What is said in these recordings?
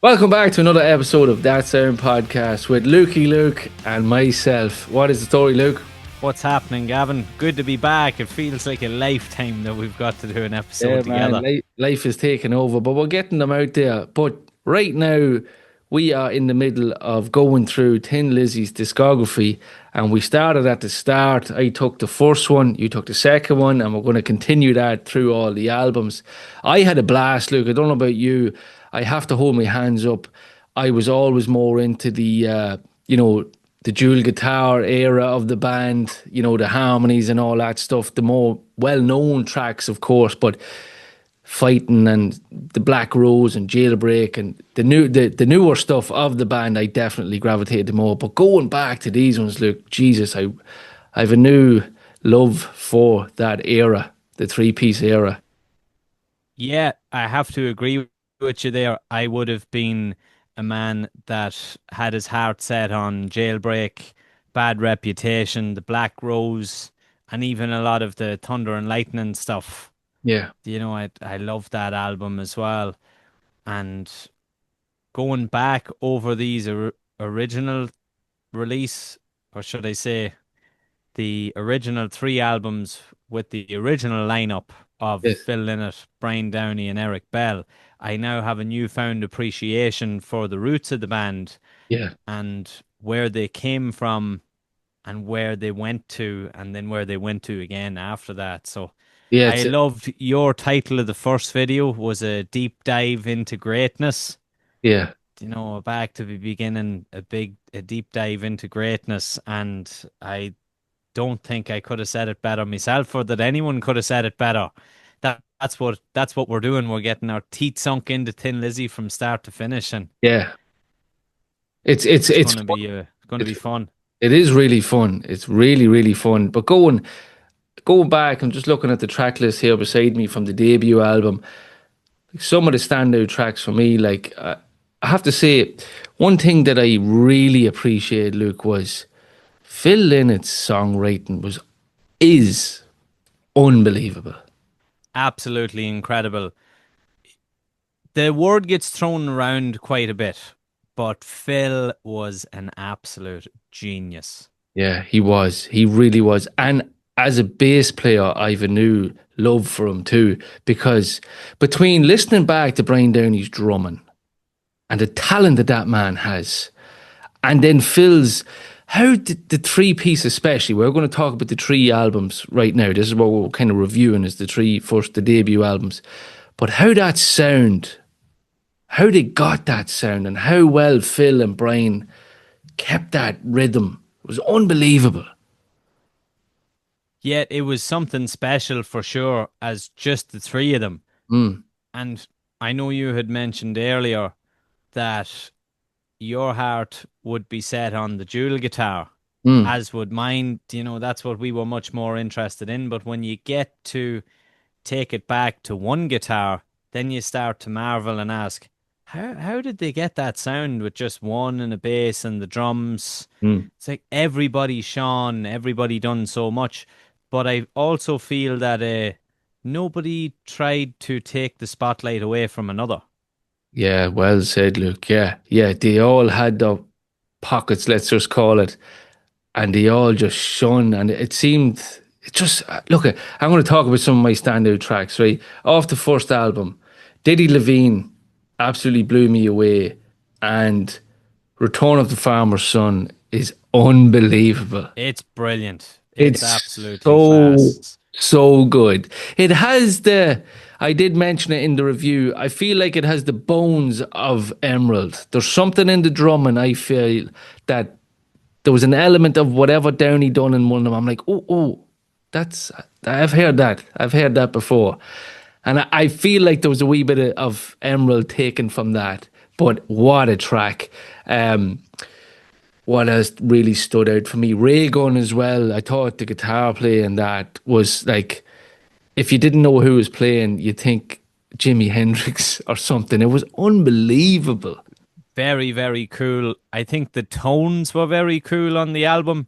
Welcome back to another episode of That Sound Podcast with Lukey Luke and myself. What is the story, Luke? What's happening, Gavin? Good to be back. It feels like a lifetime that we've got to do an Yeah, episode man, together. life is taking over, but we're getting them out there. But right now, we are in the middle of going through Thin Lizzy's discography, and we started at the start. I took the first one, you took the second one, and we're going to continue that through all the albums. I had a blast, Luke. I don't know about you. I have to hold my hands up. I was always more into the dual guitar era of the band, the harmonies and all that stuff, the more well-known tracks, of course, but Fighting and the Black Rose and Jailbreak and the newer stuff of the band, I definitely gravitated to more. But going back to these ones, look, Jesus, I have a new love for that era, the three-piece era. Yeah, I have to agree with you there. I would have been a man that had his heart set on Jailbreak, Bad Reputation, The Black Rose, and even a lot of the Thunder and Lightning stuff. Yeah. I love that album as well. And going back over these original release, or should I say, the original three albums with the original lineup of Yes. Phil Lynott, Brian Downey, and Eric Bell, I now have a newfound appreciation for the roots of the band Yeah. and where they came from and where they went to, and then where they went to again after that. So Yeah. I loved your title of the first video was a deep dive into greatness. Yeah. Back to the beginning, a deep dive into greatness, and I don't think I could have said it better myself, or that anyone could have said it better. That's what we're doing. We're getting our teeth sunk into Thin Lizzy from start to finish, and Yeah. It's it's it's it's gonna be gonna be it's fun. it is really fun. It's really, really fun. But going back, I'm just looking at the track list here beside me from the debut album. Some of the standout tracks for me, I have to say, one thing that I really appreciate, Luke, was Phil Lynott's songwriting is unbelievable. Absolutely incredible. The word gets thrown around quite a bit, but Phil was an absolute genius. Yeah, he was. He really was. And as a bass player, I've a new love for him too, because between listening back to Brian Downey's drumming and the talent that that man has, and then Phil's, how did the three piece, especially, we're going to talk about the three albums right now. This is what we're kind of reviewing is the debut albums. But how they got that sound, and how well Phil and Brian kept that rhythm was unbelievable. Yet it was something special for sure, as just the three of them. Mm, And I know you had mentioned earlier that your heart would be set on the dual guitar, mm. as would mine. That's what we were much more interested in. But when you get to take it back to one guitar, then you start to marvel and ask, how did they get that sound with just one and a bass and the drums? Mm. It's like everybody shone, everybody done so much. But I also feel that nobody tried to take the spotlight away from another. Yeah, well said, Luke. Yeah, yeah. They all had their pockets, let's just call it, and they all just shone. And it seemed, it just, look, I'm going to talk about some of my standout tracks, right? Off the first album, Diddy Levine absolutely blew me away. And Return of the Farmer's Son is unbelievable. It's brilliant. It's It's absolutely so, class. so good. It has I did mention it in the review. I feel like it has the bones of Emerald. There's something in the drumming, I feel, that there was an element of whatever Downey done in one of them. I'm like, oh, that's, I've heard that. I've heard that before. And I feel like there was a wee bit of Emerald taken from that. But what a track. What else really stood out for me? Ray Gun as well. I thought the guitar playing that was like, if you didn't know who was playing, you'd think Jimi Hendrix or something. It was unbelievable. Very, very cool. I think the tones were very cool on the album.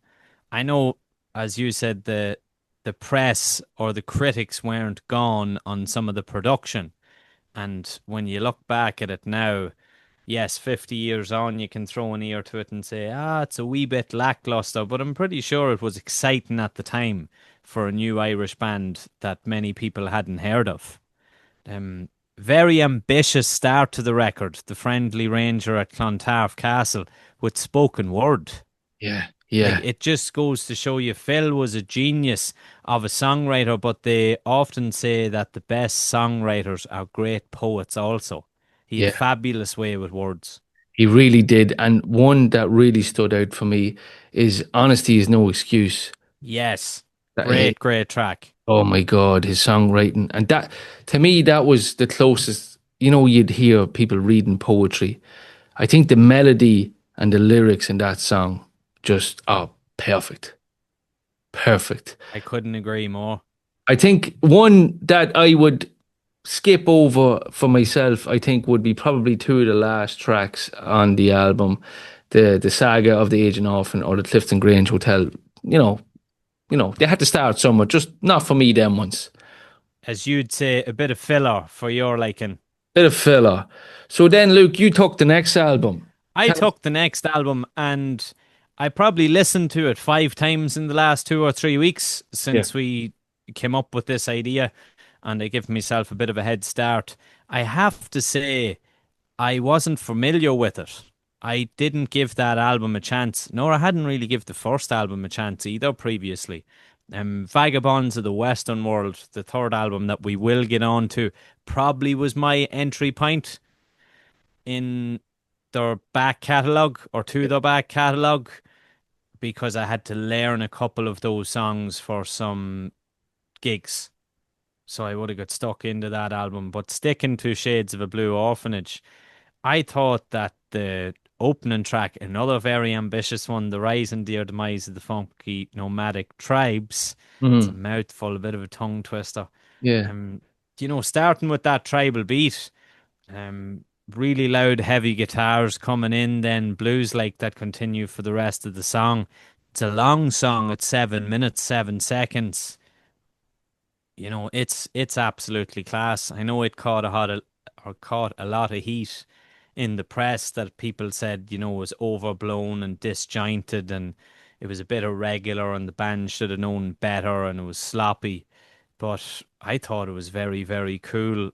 I know, as you said, the press or the critics weren't gone on some of the production. And when you look back at it now, yes, 50 years on, you can throw an ear to it and say, ah, it's a wee bit lackluster, but I'm pretty sure it was exciting at the time for a new Irish band that many people hadn't heard of. Um, Very ambitious start to the record, The Friendly Ranger at Clontarf Castle with spoken word. Yeah, Like yeah, it just goes to show you Phil was a genius of a songwriter, but they often say that the best songwriters are great poets also. He had yeah. fabulous way with words. He really did. And one that really stood out for me is Honesty is No Excuse. Yes. That, Great, great track. oh my God, his songwriting. And that, to me, that was the closest, you'd hear people reading poetry. I think the melody and the lyrics in that song just, oh, perfect. Perfect. I couldn't agree more. I think one that I would skip over for myself, I think would be probably two of the last tracks on the album, the saga of the Aged Orphan or the Clifton Grange Hotel. You know, they had to start somewhere, just not for me them ones. As you'd say, a bit of filler for your liking. Bit of filler. So then, Luke, you took the next album. I Tell us. took the next album and I probably listened to it 5 times in the last 2 or 3 weeks Yeah. since we came up with this idea, and I give myself a bit of a head start. I have to say, I wasn't familiar with it. I didn't give that album a chance, nor I hadn't really give the first album a chance either previously. Vagabonds of the Western World, the third album that we will get on to, probably was my entry point in their back catalogue or to their back catalogue because I had to learn a couple of those songs for some gigs. So I would have got stuck into that album. But sticking to Shades of a Blue Orphanage, I thought that the opening track, another very ambitious one, The Rise and Dear Demise of the Funky Nomadic Tribes, it's a Mhm. mouthful, a bit of a tongue twister. Yeah. Um, starting with that tribal beat, um, really loud, heavy guitars coming in, then blues like that continue for the rest of the song. It's a long song at 7 minutes, 7 seconds. It's absolutely class. I know it caught a lot of heat in the press that people said, was overblown and disjointed and it was a bit irregular and the band should have known better and it was sloppy. But I thought it was very, very cool.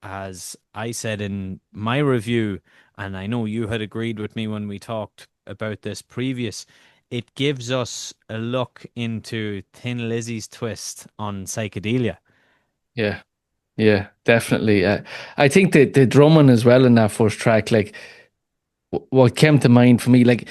As I said in my review, and I know you had agreed with me when we talked about this previous, it gives us a look into Thin Lizzy's twist on psychedelia. Yeah. Yeah. Definitely. I think the drumming as well in that first track, like what came to mind for me, like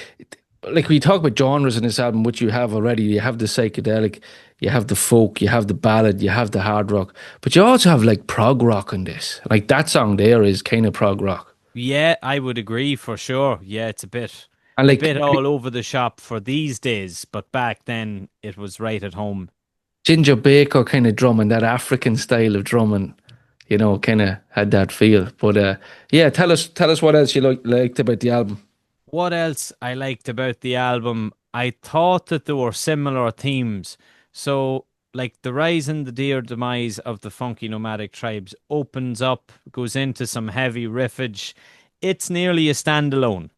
we talk about genres in this album, which you have already. You have the psychedelic, you have the folk, you have the ballad, you have the hard rock, but you also have like prog rock in this. Like that song there is kind of prog rock, Yeah, I would agree for sure. Yeah, it's a bit and a like bit all over the shop for these days, but back then it was right at home. Ginger Baker kind of drumming, that African style of drumming, kind of had that feel. But yeah, tell us what else you liked about the album. What else I liked about the album? I thought that there were similar themes. So, like the rise and the dear demise of the funky nomadic tribes opens up, goes into some heavy riffage. It's nearly a standalone.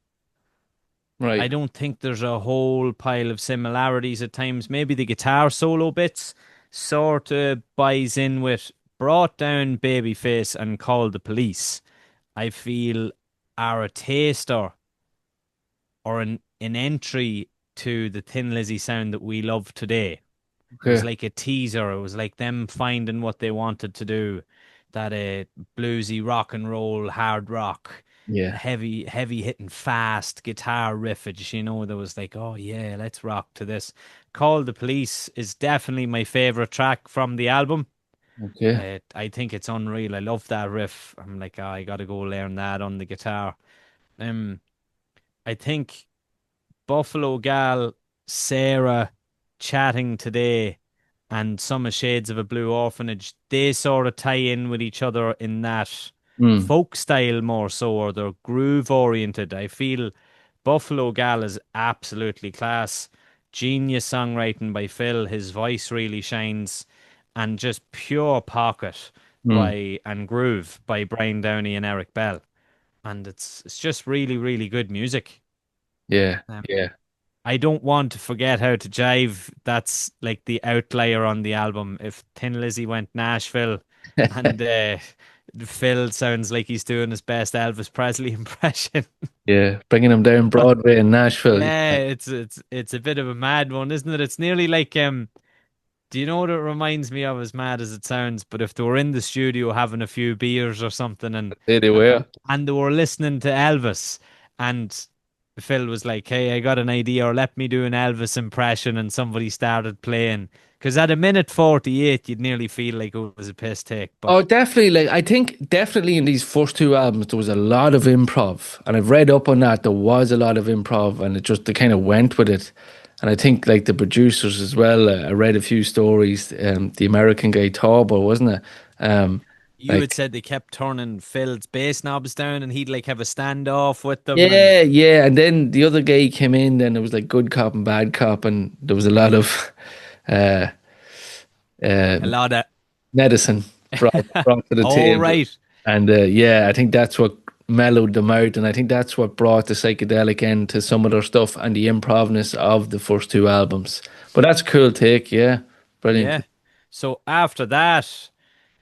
I Right. don't think there's a whole pile of similarities at times. Maybe the guitar solo bits sort of buys in with brought down Babyface and called the police. I feel are a taster or an entry to the Thin Lizzy sound that we love today. It was Okay. like a teaser. It was like them finding what they wanted to do. That bluesy rock and roll, hard rock, Yeah. heavy hitting, fast guitar riffage. There was like, oh yeah, let's rock to this. Call the Police is definitely my favorite track from the album. Okay. I think it's unreal. I love that riff. I'm like, oh, I gotta go learn that on the guitar. Um, I think Buffalo Gal, Sarah chatting today, and Summer Shades of a Blue Orphanage, they sort of tie in with each other in that Mm. folk style more so, or they're groove oriented. I feel Buffalo Gal is absolutely class. Genius songwriting by Phil. His voice really shines. And just pure pocket Mm. by and groove by Brian Downey and Eric Bell. and it's just really, really good music. Yeah, Um, yeah. I don't want to forget how to jive. That's like the outlier on the album. If Thin Lizzy went Nashville, and Phil sounds like he's doing his best Elvis Presley impression. Yeah, bringing them down Broadway in Nashville. Yeah, Yeah, it's a bit of a mad one, isn't it? It's nearly like do you know what it reminds me of, as mad as it sounds? But if they were in the studio having a few beers or something, there they and were. and they were listening to Elvis, and Phil was like, "Hey, I got an idea, or let me do an Elvis impression," and somebody started playing. Because at a minute 48, you'd nearly feel like it was a piss take. Oh, But definitely. Like, I think definitely in these first two albums, there was a lot of improv. And I've read up on that. There was a lot of improv, and it just, they kind of went with it. And I think, like, the producers as well, I read a few stories. The American guy, Tauber, wasn't it? Um, you had like, said they kept turning Phil's bass knobs down, and he'd like have a standoff with them, and yeah, yeah. And then the other guy came in, then it was like good cop and bad cop. And there was a lot of uh, uh, a lot of. medicine brought to the All table. right. And yeah, I think that's what mellowed them out, and I think that's what brought the psychedelic end to some of their stuff and the improvness of the first two albums. But that's a cool take, yeah, brilliant. Yeah. So after that,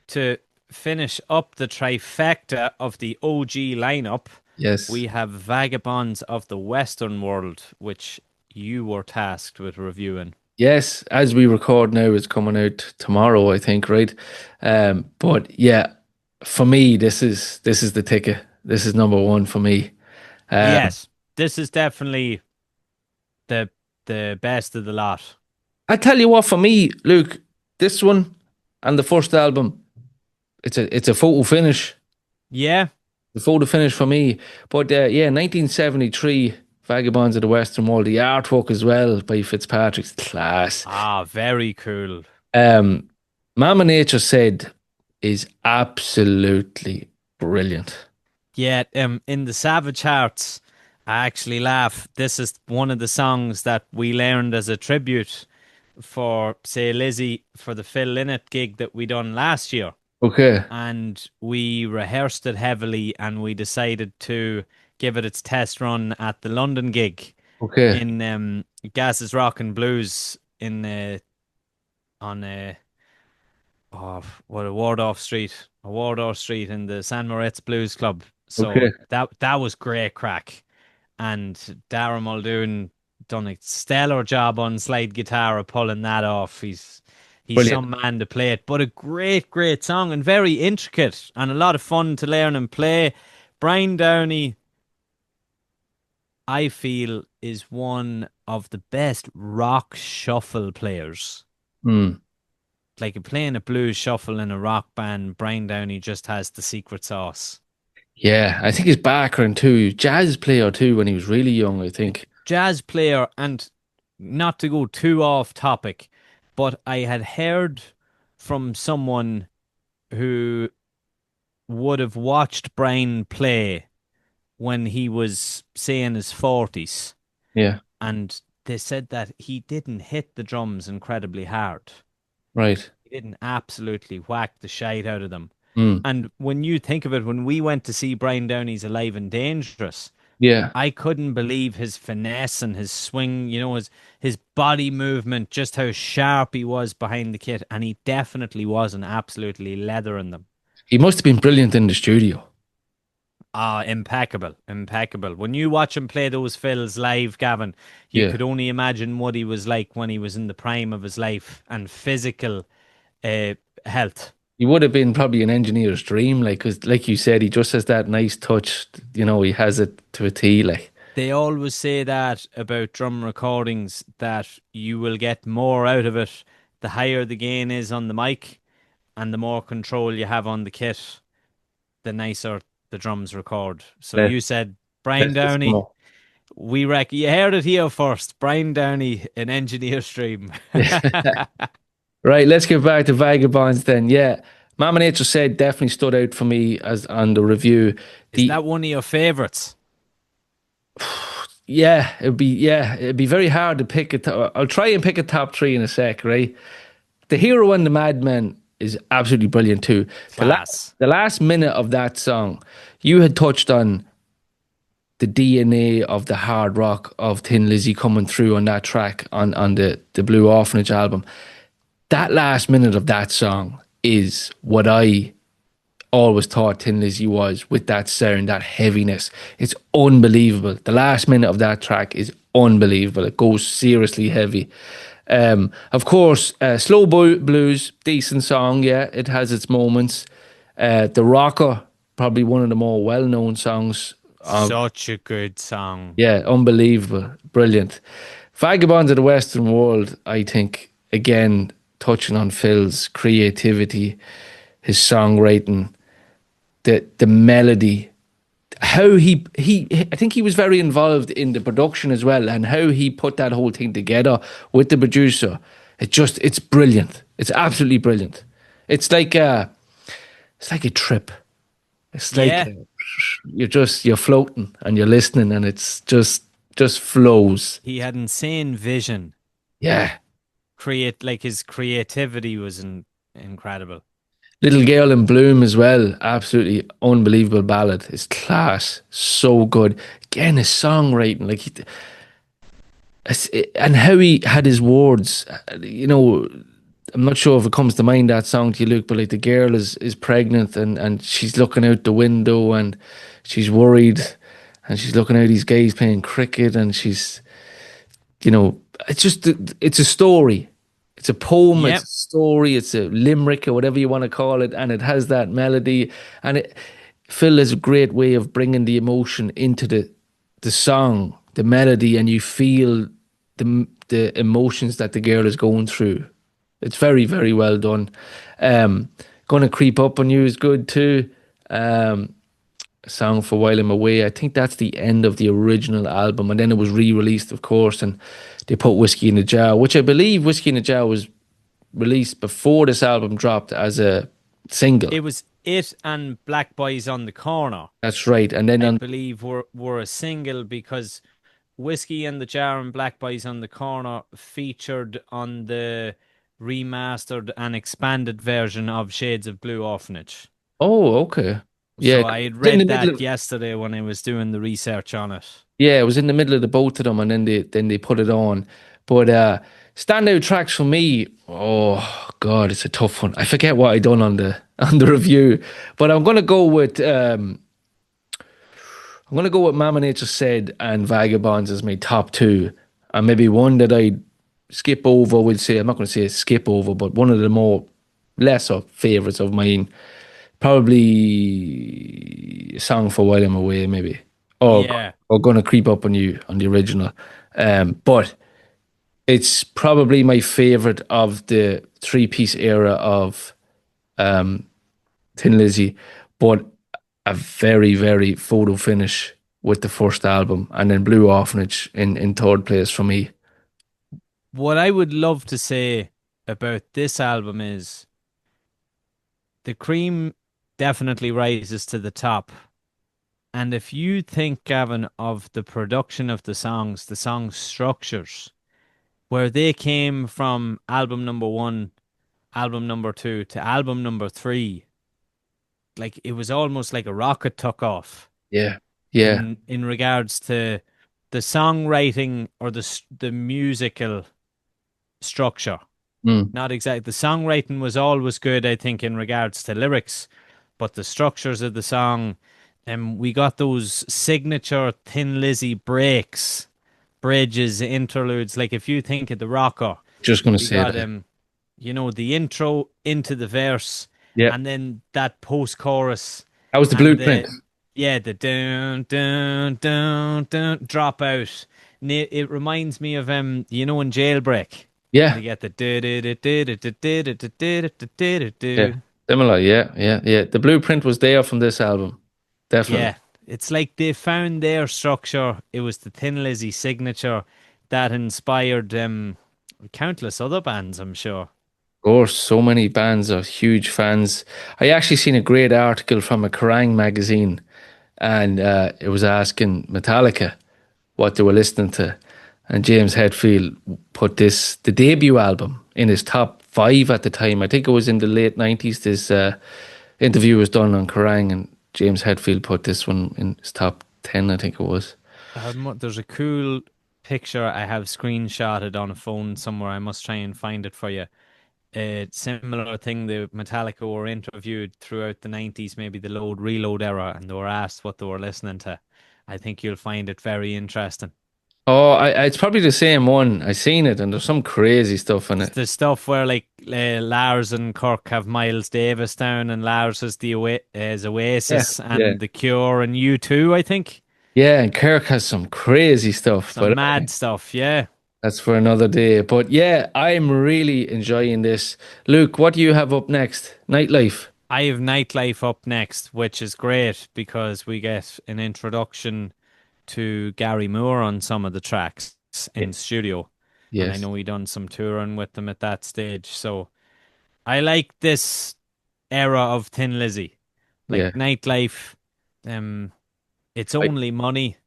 to finish up the trifecta of the OG lineup, Yes, we have Vagabonds of the Western World, which you were tasked with reviewing. yes. As we record now, it's coming out tomorrow, I think, right? But yeah, for me, this is the ticket. This is number one for me. Um, Yes, this is definitely the the best of the lot. I tell you what, for me, Luke, this one and the first album, it's a photo finish. Yeah. The photo finish for me. But yeah, 1973, Vagabonds of the Western World. The artwork as well by Fitzpatrick's class. Ah, very cool. Um, Mama Nature said is absolutely brilliant. Yeah, in the Savage Hearts, I actually laugh. This is one of the songs that we learned as a tribute for, say, Lizzie for the Phil Lynott gig that we done last year. Okay, And we rehearsed it heavily and we decided to give it its test run at the London gig okay, in Gaz's Rock and Blues in on oh, what, a Wardorf Street in the San Moritz Blues Club. So okay. that was great crack. And Darren Muldoon done a stellar job on slide guitar of pulling that off. He's Brilliant. some man to play it, but a great, great song and very intricate and a lot of fun to learn and play. Brian Downey, I feel, is one of the best rock shuffle players. Hmm. Like playing a blues shuffle in a rock band, Brian Downey just has the secret sauce. Yeah, I think his background too, jazz player too, when he was really young, I think. Jazz player, and not to go too off topic, but I had heard from someone who would have watched Brian play when he was, say, in his 40s, Yeah, and they said that he didn't hit the drums incredibly hard. right. He didn't absolutely whack the shite out of them. Hmm. And when you think of it, when we went to see Brian Downey's Alive and Dangerous, Yeah. I couldn't believe his finesse and his swing, his body movement, just how sharp he was behind the kit, and he definitely wasn't absolutely leathering them. He must have been brilliant in the studio. Ah, impeccable, impeccable. When you watch him play those fills live, Gavin, you Yeah. could only imagine what he was like when he was in the prime of his life and physical uh, health. He would have been probably an engineer's dream, like, because, like you said, he just has that nice touch. He has it to a T, like. They always say that about drum recordings, that you will get more out of it the higher the gain is on the mic and the more control you have on the kit, the nicer the drums record. So Less, you said Brian less is Downey. more. We reckon you heard it here first. Brian Downey, an engineer stream. Right, let's get back to Vagabonds then. Yeah, Mama Nature said definitely stood out for me as on the review. Is The that one of your favorites? it'd be very hard to pick it. I'll try and pick a top three in a sec, right? The Hero and the Madman is absolutely brilliant too. The last Class. the last minute of that song, you had touched on. the DNA of the hard rock of Thin Lizzy coming through on that track on the Blue Orphanage album. That last minute of that song is what I always thought Tin Lizzy was, with that sound, that heaviness. It's unbelievable. The last minute of that track is unbelievable. It goes seriously heavy. Of course, Slow Blues, decent song, yeah, it has its moments. The Rocker, probably one of the more well known songs. Such a good song. Yeah, unbelievable, brilliant. Vagabonds of the Western World, I think, again, touching on Phil's creativity, his songwriting, the melody, how he I think he was very involved in the production as well, and how he put that whole thing together with the producer. It's brilliant. It's absolutely brilliant. It's like a trip. It's like Yeah, you're floating and you're listening, and it's just flows. he had insane vision. Yeah. Create like his creativity was incredible. Little Girl in Bloom as well. Absolutely unbelievable ballad. It's class. So good. Again, his songwriting, like and how he had his words. I'm not sure if it comes to mind that song to you, Luke, but like the girl is pregnant, and she's looking out the window and she's worried, and she's looking out these guys playing cricket, and she's, it's just, it's a story. It's a poem, it's Yep. a story, it's a limerick or whatever you want to call it, and it has that melody. And Phil has a great way of bringing the emotion into the song, the melody, and you feel the emotions that the girl is going through. It's very, very well done. Gonna Creep Up on You is good too. A song for While I'm Away. I think that's the end of the original album, and then it was re-released, of course, and they put Whiskey in a Jar, which I believe Whiskey in a Jar was released before this album dropped as a single. It was it and Black Boys on the Corner, That's right. And then I on, believe were a single because Whiskey and the Jar and Black Boys on the Corner featured on the remastered and expanded version of Shades of Blue Orphanage. oh, okay. Yeah, So it I had was in the read middle that of, yesterday when I was doing the research on it. yeah, it was in the middle of the both of them, and then they put it on. But standout tracks for me, oh God, it's a tough one. I forget what I done on the on the review, but I'm gonna go with Mama Nature Said and Vagabonds as my top two, and maybe one that I skip over. Would say I'm not gonna say skip over, but one of the more lesser favorites of mine, probably a Song for While I'm Away, maybe, or Yeah. or Gonna Creep Up on You on the original. But it's probably my favorite of the three-piece era of Thin Lizzy, but a very, very photo finish with the first album, and then Blue Orphanage in third place for me. What I would love to say about this album is the cream definitely rises to the top. And if you think, Gavin, of the production of the song structures, where they came from album number one, album number two to album number three, like it was almost like a rocket took off Yeah, yeah, in regards to the songwriting or the musical structure. mm, Not exactly. The songwriting was always good, I think, in regards to lyrics, but the structures of the song, we got those signature Thin Lizzy breaks, bridges, interludes. Like if you think of the rocker, just gonna we say got that. the intro into the verse, Yeah, and then that post chorus, that was the and blueprint. the dun dun dun dun drop out. And it reminds me of in Jailbreak when Yeah, they get the do do do do do do do do do do do do yeah, do. similar. Yeah, yeah, yeah. The blueprint was there from this album, definitely. Yeah, it's like they found their structure. It was the Thin Lizzy signature that inspired countless other bands, I'm sure. Of course, so many bands are huge fans. I actually seen a great article from a Kerrang magazine, and it was asking Metallica what they were listening to. And James Hetfield put the debut album, in his top five at the time. I think it was in the late 90s. This interview was done on Kerrang, and James Hetfield put this one in his top 2010, I think it was. There's a cool picture I have screenshotted on a phone somewhere. I must try and find it for you. A similar thing, the Metallica were interviewed throughout the 90s, maybe the load reload era, and they were asked what they were listening to. I think you'll find it very interesting. Oh, it's probably the same one. I seen it, and there's some crazy stuff in It's it. the stuff where like Lars and Kirk have Miles Davis down, and Lars is is Yeah. Oasis, Yeah. and The Cure, and U2, I think. Yeah, and Kirk has some crazy stuff, Some but mad stuff, yeah. that's for another day. But yeah, I'm really enjoying this. Luke, what do you have up next? Nightlife. I have Nightlife up next, which is great because we get an introduction to Gary Moore on some of the tracks Yeah. in studio. And I Yes. know we done some touring with them at that stage. So I like this era of Thin Lizzy. Like Yeah. Nightlife, um, It's I, Only Money.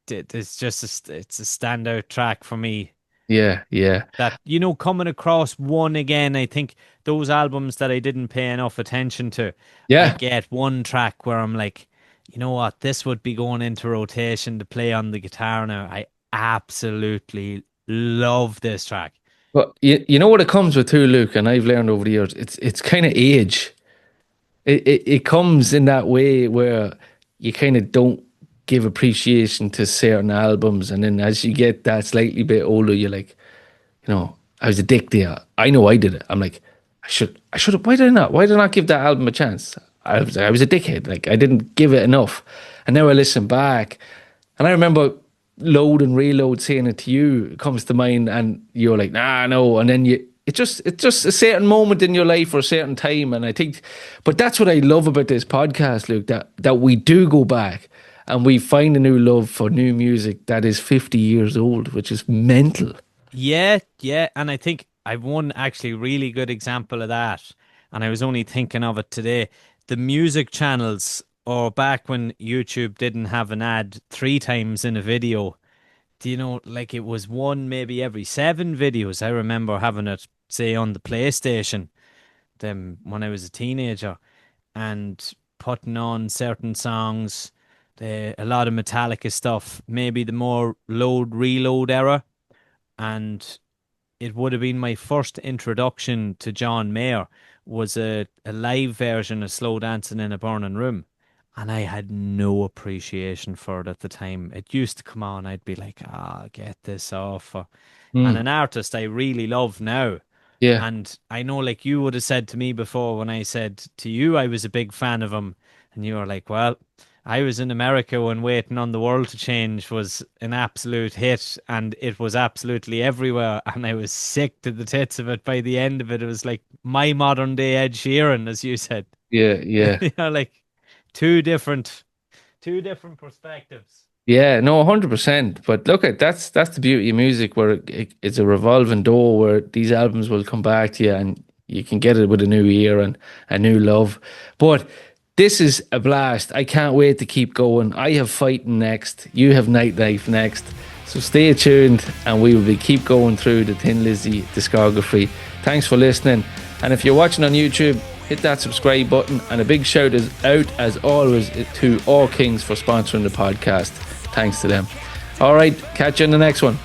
It's just it's a standout track for me. yeah. Yeah. That, coming across one again, I think those albums that I didn't pay enough attention to, I Yeah. get one track where I'm like, you know what, this would be going into rotation to play on the guitar now. I absolutely love this track. But you know what it comes with too, Luke, and I've learned over the years, it's kind of age. It comes in that way where you kind of don't give appreciation to certain albums, and then as you get that slightly bit older, you're like, I was a dick there. I know I did it. I'm like, I should have. Why did I not? Why did I not give that album a chance? I was a dickhead. Like I didn't give it enough, and now I listen back, and I remember load and reload saying it to you. It comes to mind, and you're like, nah, no, and then it's just a certain moment in your life or a certain time, and I think, but that's what I love about this podcast, Luke. That we do go back and we find a new love for new music that is 50 years old, which is mental. Yeah, yeah, and I think I've one actually really good example of that, and I was only thinking of it today. The music channels, or back when YouTube didn't have an ad three times in a video, do you know, like it was one maybe every seven videos. I remember having it, say, on the PlayStation, when I was a teenager, and putting on certain songs, a lot of Metallica stuff, maybe the more load reload era, and it would have been my first introduction to John Mayer, was a live version of Slow Dancing in a Burning Room. And I had no appreciation for it at the time. It used to come on, I'd be like, get this off. And Mm, an artist I really love now. yeah. And I know, like you would have said to me before when I said to you I was a big fan of him, and you were like, well, I was in America when Waiting on the World to Change was an absolute hit, and it was absolutely everywhere, and I was sick to the tits of it by the end of it. It was like my modern day Ed Sheeran, as you said. Yeah, yeah. Like two different two different perspectives. Yeah, no, 100%. But look at that's the beauty of music, where it's a revolving door where these albums will come back to you, and you can get it with a new ear and a new love. But this is a blast. I can't wait to keep going. I have Fighting next. You have Nightlife next. So stay tuned, and we will be keep going through the Thin Lizzy discography. Thanks for listening. And if you're watching on YouTube, hit that subscribe button, and a big shout is out as always to All Kings for sponsoring the podcast. Thanks to them. All right, catch you in the next one.